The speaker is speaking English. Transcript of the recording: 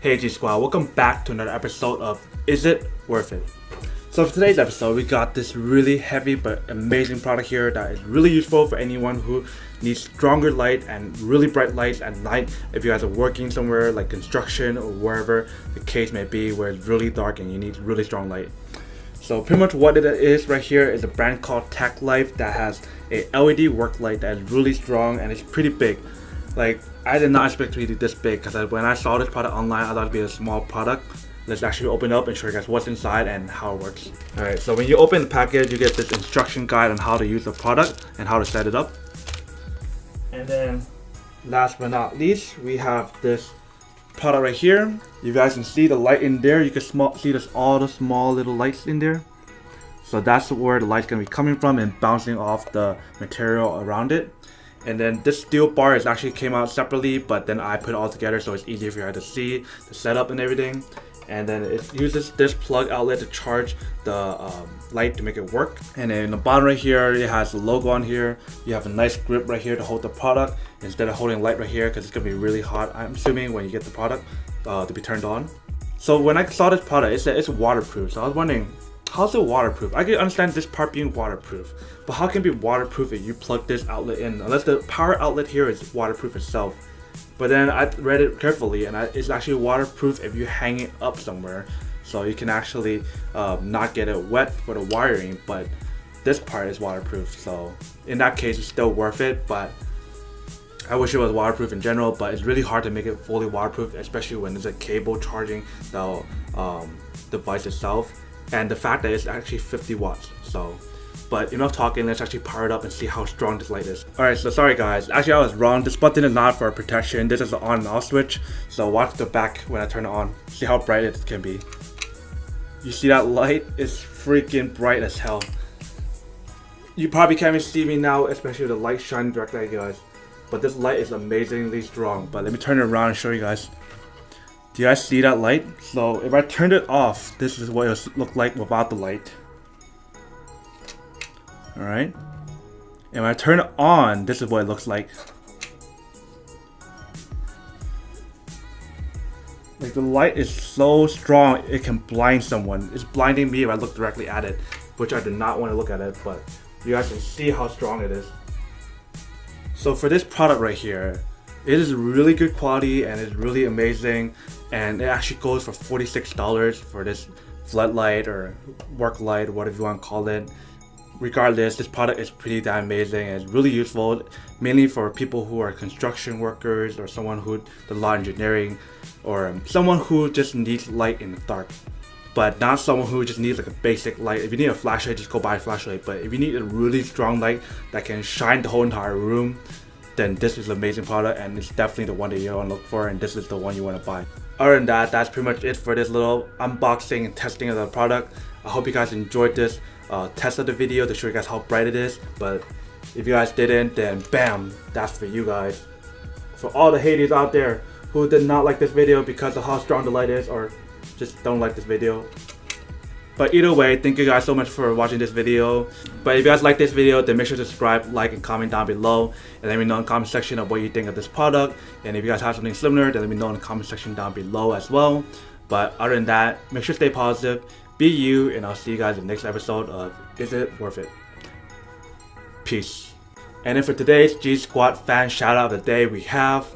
Hey G Squad, welcome back to another episode of Is It Worth It? So for today's episode, we got this really heavy but amazing product here that is really useful for anyone who needs stronger light and really bright lights at night if you guys are working somewhere like construction or wherever the case may be where it's really dark and you need really strong light. So pretty much what it is right here is a brand called TackLife that has a LED work light that is really strong and it's pretty big. Like, I did not expect it to be this big because when I saw this product online, I thought it'd be a small product. Let's actually open it up and show you guys what's inside and how it works. Alright, so when you open the package, you get this instruction guide on how to use the product and how to set it up. And then, last but not least, we have this product right here. You guys can see the light in there. You can see all the small little lights in there. So that's where the light's going to be coming from and bouncing off the material around it. And then this steel bar is actually came out separately, but then I put it all together so it's easier for you to see the setup and everything. And then it uses this plug outlet to charge the light to make it work. And then in the bottom right here, it has the logo on here. You have a nice grip right here to hold the product instead of holding light right here because it's gonna be really hot, I'm assuming, when you get the product to be turned on. So when I saw this product, it said it's waterproof. So I was wondering, how's it waterproof? I can understand this part being waterproof, but how can it be waterproof if you plug this outlet in? Unless the power outlet here is waterproof itself. But then I read it carefully and it's actually waterproof if you hang it up somewhere. So you can actually not get it wet for the wiring, but this part is waterproof. So in that case, it's still worth it, but I wish it was waterproof in general, but it's really hard to make it fully waterproof, especially when there's a cable charging the device itself. And the fact that it's actually 50 watts. So, but enough talking, let's actually power it up and see how strong this light is. Alright, so sorry guys, actually I was wrong. This button is not for protection. This is the on and off switch. So watch the back when I turn it on. See how bright it can be. You see that light? It's freaking bright as hell. You probably can't even see me now, especially with the light shining directly at you guys. But this light is amazingly strong. But let me turn it around and show you guys. Do you guys see that light? So if I turned it off, this is what it would look like without the light. Alright. And when I turn it on, this is what it looks like. Like, the light is so strong, it can blind someone. It's blinding me if I look directly at it, which I do not want to look at it, but you guys can see how strong it is. So for this product right here, it is really good quality and it's really amazing, and it actually goes for $46 for this floodlight or work light, whatever you want to call it. Regardless, this product is pretty damn amazing and it's really useful, mainly for people who are construction workers or someone who does a lot of engineering, or someone who just needs light in the dark, but not someone who just needs like a basic light. If you need a flashlight, just go buy a flashlight, but if you need a really strong light that can shine the whole entire room, then this is an amazing product and it's definitely the one that you want to look for, and this is the one you want to buy. Other than that, that's pretty much it for this little unboxing and testing of the product. I hope you guys enjoyed this test of the video to show you guys how bright it is, but if you guys didn't, then bam, that's for you guys. For all the haters out there who did not like this video because of how strong the light is, or just don't like this video. But either way, thank you guys so much for watching this video. But if you guys like this video, then make sure to subscribe, like, and comment down below. And let me know in the comment section of what you think of this product. And if you guys have something similar, then let me know in the comment section down below as well. But other than that, make sure to stay positive, be you, and I'll see you guys in the next episode of Is It Worth It? Peace. And then for today's G Squad fan shout out of the day, we have